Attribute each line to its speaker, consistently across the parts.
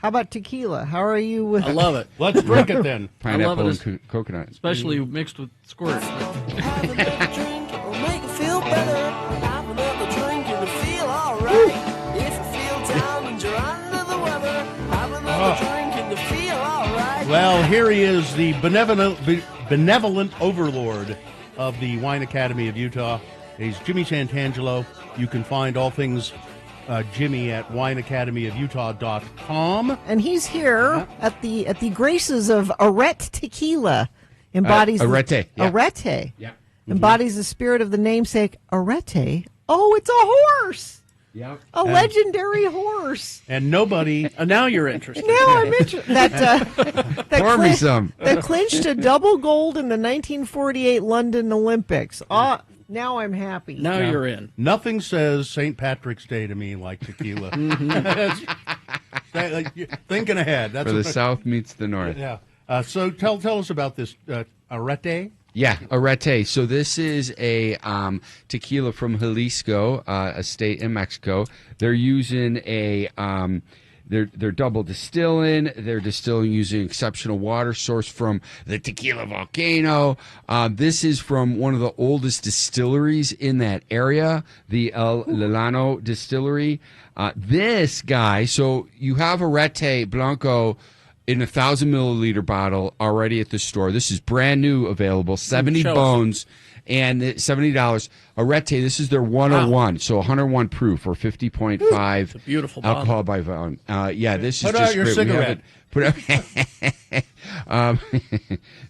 Speaker 1: How about tequila? How are you with?
Speaker 2: I love it.
Speaker 3: Let's drink it then.
Speaker 4: Pineapple
Speaker 2: it.
Speaker 4: and coconut.
Speaker 2: Especially mixed with squirt.
Speaker 5: Have another drink, it'll make you feel better. Have another drink, it'll feel alright. If you feel down and you're under the weather, have another drink and you feel alright.
Speaker 3: Well, here he is, the benevolent overlord of the Wine Academy of Utah. He's Jimmy Santangelo. You can find all things Jimmy at wineacademyofutah.com.
Speaker 1: And he's here at the graces of Arete Tequila. Embodies
Speaker 4: Arete. Yeah.
Speaker 1: Arete.
Speaker 4: Yeah.
Speaker 1: Embodies the spirit of the namesake Arete. Oh, it's a horse.
Speaker 4: Yeah.
Speaker 1: A legendary horse.
Speaker 3: And nobody...
Speaker 2: Now you're interested.
Speaker 1: Now I'm interested. That
Speaker 4: Pour me some.
Speaker 1: That clinched a double gold in the 1948 London Olympics. Now I'm happy.
Speaker 2: Now you're in.
Speaker 3: Nothing says St. Patrick's Day to me like tequila. Thinking ahead. That's
Speaker 4: Where the South meets the North.
Speaker 3: Yeah. So tell us about this Arete.
Speaker 4: Yeah, Arete. So this is a tequila from Jalisco, a state in Mexico. They're using a they're double distilling. They're distilling using exceptional water source from the Tequila volcano. This is from one of the oldest distilleries in that area, the El Lilano distillery. This guy, so you have Arete Blanco in a 1,000 milliliter bottle already at the store. This is brand new, available, 70 bones and $70. Arete, this is their 101, so 101 proof or 50.5
Speaker 2: It's a beautiful
Speaker 4: alcohol by volume. Yeah, this is
Speaker 3: Put
Speaker 4: just
Speaker 3: out your
Speaker 4: great.
Speaker 3: cigarette.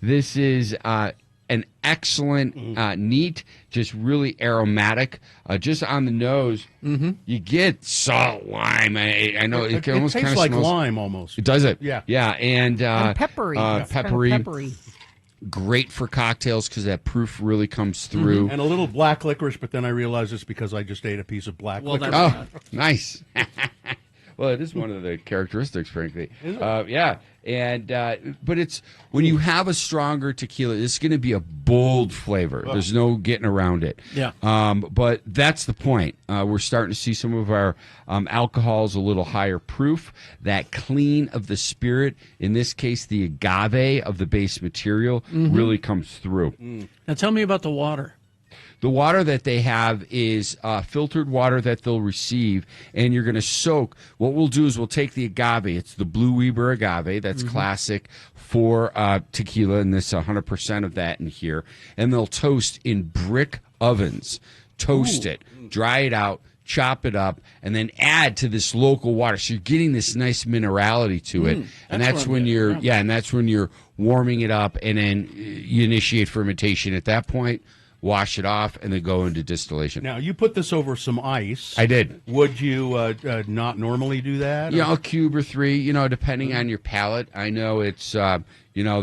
Speaker 4: This is an excellent, neat, just really aromatic. Just on the nose, you get salt, lime. I know it almost
Speaker 3: tastes
Speaker 4: kind of
Speaker 3: like
Speaker 4: smells
Speaker 3: lime almost.
Speaker 4: It does it?
Speaker 3: Yeah.
Speaker 4: Yeah, and
Speaker 1: peppery.
Speaker 4: peppery.
Speaker 1: Kind of peppery.
Speaker 4: Great for cocktails because that proof really comes through.
Speaker 3: And a little black licorice, but then I realized it's because I just ate a piece of black licorice.
Speaker 4: Oh, nice. Well, it is one of the characteristics, frankly. Yeah, and but it's when you have a stronger tequila, it's going to be a bold flavor. There's no getting around it.
Speaker 2: Yeah.
Speaker 4: But that's the point. We're starting to see some of our alcohols a little higher proof. That clean of the spirit, in this case, the agave of the base material, really comes through.
Speaker 2: Now tell me about the water.
Speaker 4: The water that they have is filtered water that they'll receive, and you're going to soak. What we'll do is we'll take the agave. It's the Blue Weber agave. That's classic for tequila, and this 100% of that in here. And they'll toast in brick ovens. Toast it, dry it out, chop it up, and then add to this local water. So you're getting this nice minerality to it, and that's when you're and that's when you're warming it up, and then you initiate fermentation. At that point, wash it off, and then go into distillation.
Speaker 3: Now, you put this over some ice.
Speaker 4: I did.
Speaker 3: Would you not normally do that?
Speaker 4: Yeah, a cube or three, depending on your palate. I know it's, the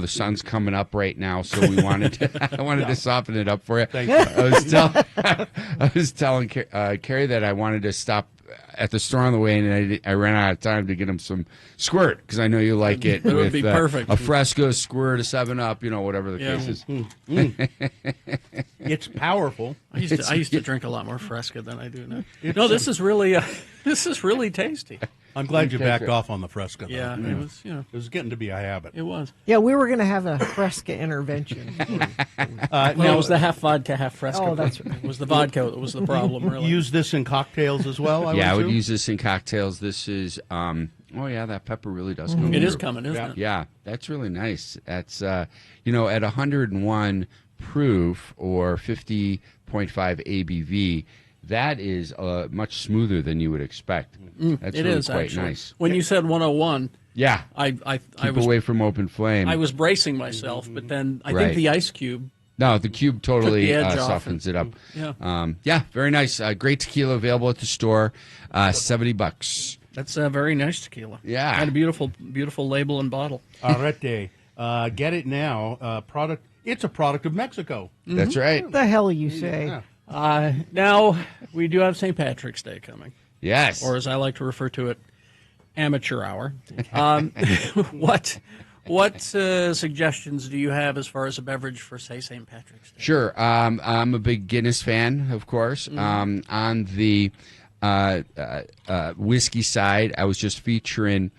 Speaker 4: sun's coming up right now, so we wanted to soften it up for you.
Speaker 3: Thank you.
Speaker 4: I was telling Carrie that I wanted to stop at the store on the way, and I ran out of time to get him some squirt, because I know you like it.
Speaker 2: That would
Speaker 4: with,
Speaker 2: be perfect.
Speaker 4: A Fresca, squirt, a 7-Up, whatever the case is.
Speaker 3: It's powerful.
Speaker 2: I used to drink a lot more Fresca than I do now. No, this is really tasty.
Speaker 3: I'm glad you backed off on the Fresca, though.
Speaker 2: Yeah, it
Speaker 3: was getting to be a habit.
Speaker 2: was. It was.
Speaker 1: Yeah, we were going to have a Fresca intervention.
Speaker 2: Well, it was the half vodka, half Fresca.
Speaker 1: Oh, that's right.
Speaker 2: It was the vodka that was the problem, really.
Speaker 3: Use this in cocktails as well,
Speaker 4: I would
Speaker 3: assume?
Speaker 4: use this in cocktails. This is, that pepper really does come
Speaker 2: It
Speaker 4: through.
Speaker 2: is coming, isn't it?
Speaker 4: Yeah, that's really nice. That's, at 101 proof or 50.5 ABV, that is much smoother than you would expect. That's
Speaker 2: It
Speaker 4: really
Speaker 2: is,
Speaker 4: quite
Speaker 2: actually.
Speaker 4: nice.
Speaker 2: When you said 101,
Speaker 4: Yeah,
Speaker 2: I
Speaker 4: keep
Speaker 2: was
Speaker 4: away from open flame.
Speaker 2: I was bracing myself, but then I
Speaker 4: Right.
Speaker 2: think the ice cube.
Speaker 4: No, the cube totally
Speaker 2: Took the edge off
Speaker 4: softens it up.
Speaker 2: Yeah.
Speaker 4: Very nice. Great tequila available at the store. $70.
Speaker 2: That's a very nice tequila.
Speaker 4: Yeah.
Speaker 2: And a beautiful label and bottle.
Speaker 3: Arete. Get it now. It's a product of Mexico.
Speaker 4: That's right.
Speaker 1: What the hell you say?
Speaker 3: Yeah.
Speaker 2: Now, we do have St. Patrick's Day coming.
Speaker 4: Yes.
Speaker 2: Or as I like to refer to it, amateur hour. What suggestions do you have as far as a beverage for, say, St. Patrick's Day?
Speaker 4: Sure. I'm a big Guinness fan, of course. On the whiskey side, I was just featuring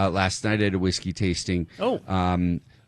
Speaker 4: last night at a whiskey tasting.
Speaker 2: Oh.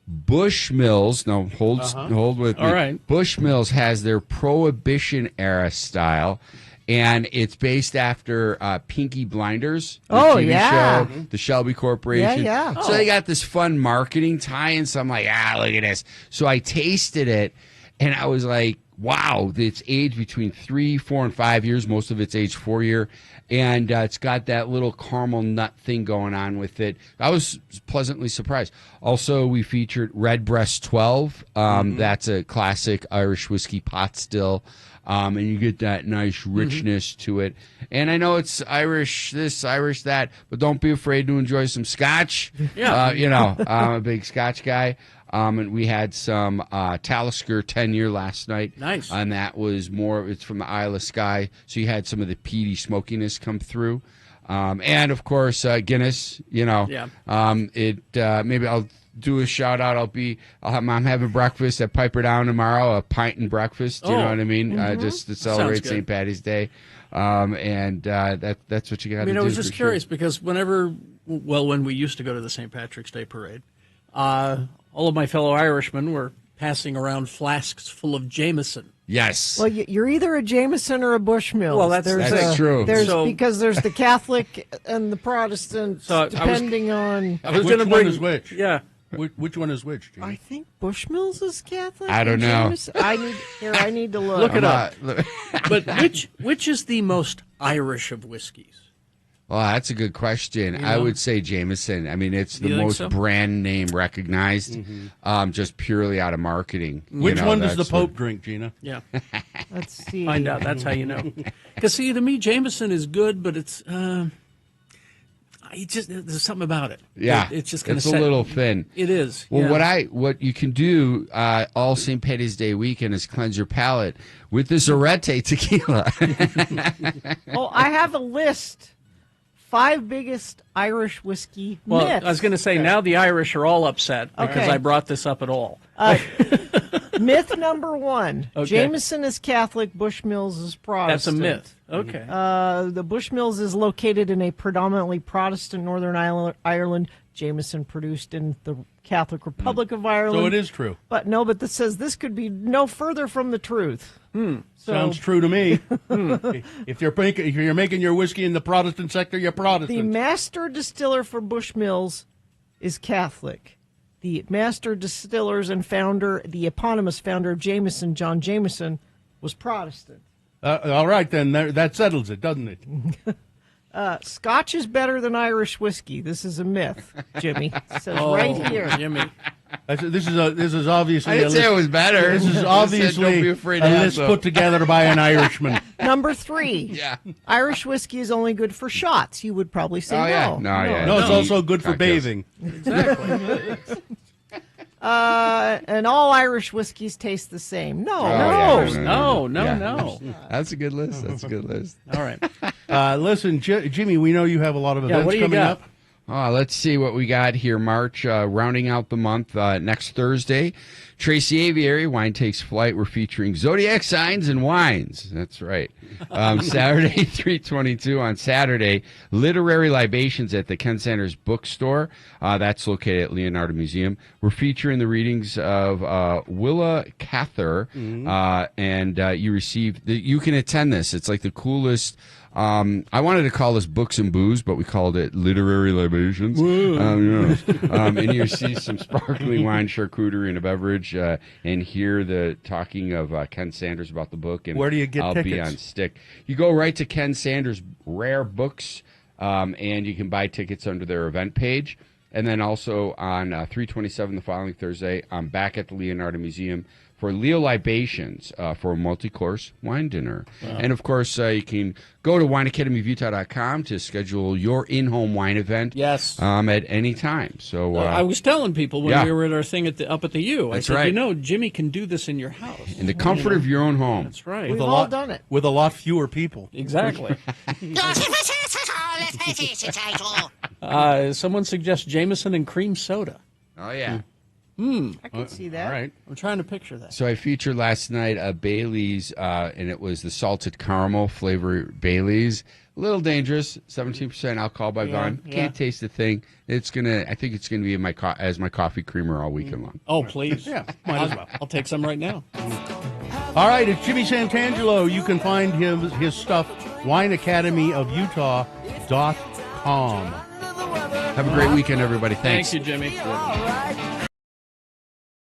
Speaker 4: Bushmills, no, hold with me.
Speaker 2: All right.
Speaker 4: Bushmills has their Prohibition era style, and it's based after Pinky Blinders, the TV
Speaker 1: yeah.
Speaker 4: show, the Shelby Corporation.
Speaker 1: Yeah.
Speaker 4: So they got this fun marketing tie-in. So I'm like, look at this. So I tasted it, and I was like, wow, it's aged between 3, 4, and 5 years. Most of it's aged 4 year. And it's got that little caramel nut thing going on with it. I was pleasantly surprised. Also, we featured Redbreast 12. That's a classic Irish whiskey pot still. And you get that nice richness to it. And I know it's Irish this, Irish that, but don't be afraid to enjoy some scotch.
Speaker 2: Yeah.
Speaker 4: I'm a big scotch guy. And we had some Talisker 10-year last night.
Speaker 2: Nice.
Speaker 4: And that was more, it's from the Isle of Skye. So you had some of the peaty smokiness come through. And, of course, Guinness,
Speaker 2: Yeah.
Speaker 4: Maybe I'll do a shout-out. I'm having breakfast at Piper Down tomorrow, a pint and breakfast, you know what I mean? Just to celebrate
Speaker 2: good.
Speaker 4: St. Patty's Day. That's what you got to do.
Speaker 2: I was just
Speaker 4: for
Speaker 2: curious
Speaker 4: sure.
Speaker 2: because when we used to go to the St. Patrick's Day parade, all of my fellow Irishmen were passing around flasks full of Jameson.
Speaker 4: Yes.
Speaker 1: Well, you're either a Jameson or a Bushmills.
Speaker 2: Well, that's
Speaker 4: true.
Speaker 1: Because there's the Catholic and the Protestant,
Speaker 2: So I was-
Speaker 1: depending on.
Speaker 2: I was
Speaker 3: Which
Speaker 2: gonna
Speaker 3: one
Speaker 2: bring,
Speaker 3: is which?
Speaker 2: Yeah.
Speaker 3: Which one is which, Jimmy?
Speaker 1: I think Bushmills is Catholic.
Speaker 4: I don't
Speaker 1: and
Speaker 4: know.
Speaker 1: Jameson- I need to look.
Speaker 2: Look it up.
Speaker 4: Look-
Speaker 2: But which is the most Irish of whiskeys?
Speaker 4: Well, that's a good question. I would say Jameson. I mean, it's the
Speaker 2: You think
Speaker 4: most
Speaker 2: so?
Speaker 4: brand name recognized, just purely out of marketing.
Speaker 3: Which one does the
Speaker 4: that's
Speaker 3: Pope drink, Gina?
Speaker 2: Yeah.
Speaker 1: Let's see.
Speaker 2: Find out. That's how you know. Because see, to me, Jameson is good, but it's there's something about it.
Speaker 4: Yeah,
Speaker 2: it's just kind of
Speaker 4: a little thin.
Speaker 2: It is.
Speaker 4: Well,
Speaker 2: yeah.
Speaker 4: what you can do all St. Patty's Day weekend is cleanse your palate with this Orete tequila.
Speaker 1: Oh, I have a list. 5 biggest Irish whiskey
Speaker 2: Well,
Speaker 1: myths.
Speaker 2: I was going to say now the Irish are all upset because
Speaker 1: Okay.
Speaker 2: I brought this up at all.
Speaker 1: Myth number 1:
Speaker 2: Okay.
Speaker 1: Jameson is Catholic, Bushmills is
Speaker 2: That's a
Speaker 1: Protestant.
Speaker 2: myth. Okay.
Speaker 1: The Bushmills is located in a predominantly Protestant Northern Ireland. Jameson produced in the Catholic Republic of Ireland.
Speaker 3: So it is true.
Speaker 1: But this says this could be no further from the truth. So,
Speaker 3: Sounds true to me. If you're making your whiskey in the Protestant sector, you're
Speaker 1: the
Speaker 3: Protestant.
Speaker 1: master distiller for Bushmills is Catholic. The master distillers and founder, the eponymous founder of Jameson, John Jameson, was Protestant.
Speaker 3: All right, then. That settles it, doesn't it?
Speaker 1: Scotch is better than Irish whiskey. This is a myth, Jimmy. It says right here.
Speaker 2: Jimmy.
Speaker 3: This is obviously
Speaker 4: I didn't
Speaker 3: a
Speaker 4: say
Speaker 3: list.
Speaker 4: it was better.
Speaker 3: This is
Speaker 4: I said
Speaker 3: obviously
Speaker 4: don't be afraid to
Speaker 3: a
Speaker 4: have
Speaker 3: list
Speaker 4: some.
Speaker 3: put together by an Irishman.
Speaker 1: Number 3.
Speaker 4: Yeah.
Speaker 1: Irish whiskey is only good for shots. You would probably say
Speaker 4: Oh,
Speaker 1: no.
Speaker 4: yeah. No, yeah.
Speaker 3: No, it's
Speaker 4: No.
Speaker 3: also good for
Speaker 4: Cocktails.
Speaker 3: bathing.
Speaker 2: Exactly.
Speaker 1: And all Irish whiskeys taste the same. No,
Speaker 4: Oh, yeah,
Speaker 2: no,
Speaker 4: Yeah.
Speaker 2: no.
Speaker 4: That's a good list. That's a good list.
Speaker 2: All right.
Speaker 3: Listen, Jimmy, we know you have a lot of
Speaker 2: Yeah,
Speaker 3: events
Speaker 2: what do you
Speaker 3: coming
Speaker 2: got?
Speaker 3: up.
Speaker 4: Let's see what we got here. March, rounding out the month next Thursday. Tracy Aviary, Wine Takes Flight. We're featuring Zodiac Signs and Wines. That's right. Saturday, 3/22 on Saturday. Literary Libations at the Ken Sanders Bookstore. That's located at Leonardo Museum. We're featuring the readings of Willa Cather. And you can attend this. It's like the coolest. I wanted to call this Books and Booze, but we called it Literary Libations. And you see some sparkling wine, charcuterie, and a beverage, and hear the talking of Ken Sanders about the book. And
Speaker 3: Where do you get
Speaker 4: I'll be
Speaker 3: tickets?
Speaker 4: on stick. You go right to Ken Sanders Rare Books, and you can buy tickets under their event page. And then also on 3/27 the following Thursday, I'm back at the Leonardo Museum for Leo Libations for a multi-course wine dinner. And, of course, you can go to wineacademyofutah.com to schedule your in-home wine event
Speaker 2: Yes.
Speaker 4: at any time. So
Speaker 2: I was telling people when
Speaker 4: yeah.
Speaker 2: we were at our thing up at the U.
Speaker 4: That's
Speaker 2: I said,
Speaker 4: right.
Speaker 2: Jimmy can do this in your house.
Speaker 4: in the comfort of your own home.
Speaker 2: That's right.
Speaker 1: We've all done it.
Speaker 3: With a lot fewer people.
Speaker 2: Exactly. Someone suggests Jameson and cream soda.
Speaker 4: Oh, yeah.
Speaker 1: I can see that.
Speaker 3: All right.
Speaker 2: I'm trying to picture that.
Speaker 4: So I featured last night a Bailey's, and it was the salted caramel flavor Bailey's. A little dangerous, 17% alcohol by volume.
Speaker 1: yeah.
Speaker 4: Can't taste the thing. I think it's gonna be in my as my coffee creamer all weekend long.
Speaker 2: Oh, please.
Speaker 3: Yeah, might as well.
Speaker 2: I'll take some right now.
Speaker 3: All right, it's Jimmy Santangelo. You can find his stuff, wineacademyofutah.com.
Speaker 4: Have a great weekend, everybody. Thanks.
Speaker 2: Thank you, Jimmy.
Speaker 5: All right.